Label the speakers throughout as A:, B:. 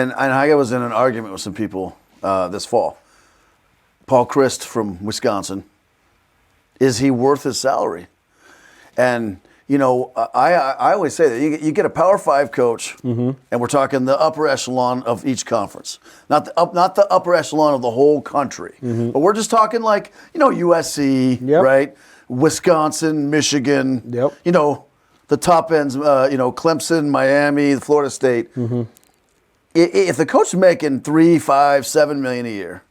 A: and I was in an argument with some people this fall. Paul Christ from Wisconsin, is he worth his salary? And I always say that you get a Power 5 coach, and we're talking the upper echelon of each conference, not the upper echelon of the whole country, but we're just talking like USC, right? Wisconsin, Michigan, the top ends, Clemson, Miami, Florida State. If the coach is making $3, $5, $7 million a year,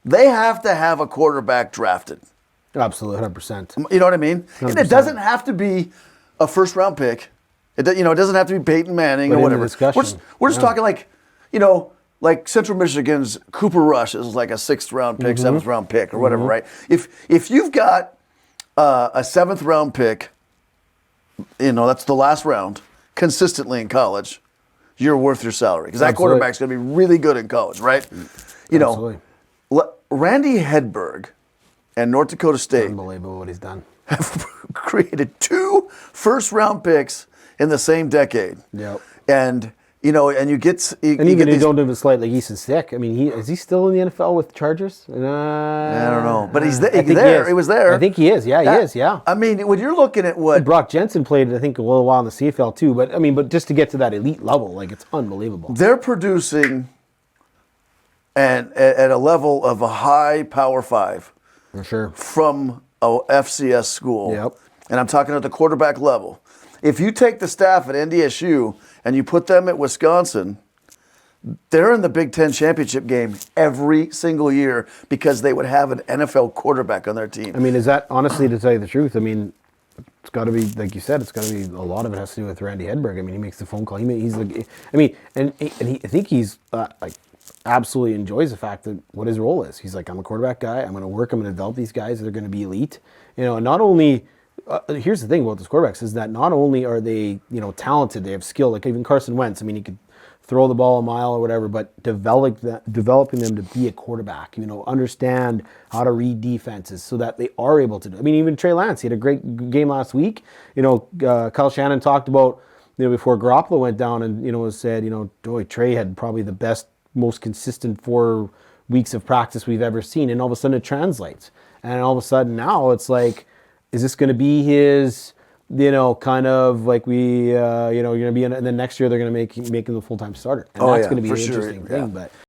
A: they have to have a quarterback drafted.
B: Absolutely, 100%.
A: You know what I mean?
B: 100%.
A: And it doesn't have to be a first-round pick. It doesn't have to be Peyton Manning or whatever. We're just talking like Central Michigan's Cooper Rush is like a 6th-round pick, 7th-round pick, or whatever, right? If you've got a 7th-round pick, that's the last round consistently in college, you're worth your salary because that quarterback's going to be really good in college, right?
B: Absolutely.
A: Randy Hedberg and North Dakota State,
B: unbelievable what he's done,
A: have created 2 first-round picks in the same decade.
B: Yep.
A: And you get
B: and even you don't even slight like Easton Stick. I mean, is he still in the NFL with Chargers?
A: I don't know, but he's there. He was there.
B: I think he is. Yeah, he is. Yeah.
A: I mean, when you're looking at what
B: Brock Jensen played, I think a little while in the CFL too. But just to get to that elite level, like it's unbelievable.
A: They're producing, and at a level of a high Power 5.
B: For sure.
A: From a FCS school.
B: Yep.
A: And I'm talking at the quarterback level. If you take the staff at NDSU and you put them at Wisconsin, they're in the Big Ten championship game every single year because they would have an NFL quarterback on their team.
B: I mean, is that honestly, to tell you the truth? I mean, it's got to be, like you said, it's got to be, a lot of it has to do with Randy Hedberg. I mean, he makes the phone call. I think he's absolutely enjoys the fact that what his role is. He's like, I'm a quarterback guy. I'm going to work. I'm going to develop these guys. They're going to be elite. And not only, here's the thing about those quarterbacks is that not only are they, talented, they have skill. Like even Carson Wentz. I mean, he could throw the ball a mile or whatever, but developing them to be a quarterback. Understand how to read defenses so that they are able to do. I mean, even Trey Lance, he had a great game last week. Kyle Shannon talked about before Garoppolo went down and said Trey had probably the best, most consistent 4 weeks of practice we've ever seen, and all of a sudden it translates. And all of a sudden now it's like, is this going to be his, kind of like you're going to be in, and then next year they're going to make him the full-time starter. And that's going to be an interesting thing. But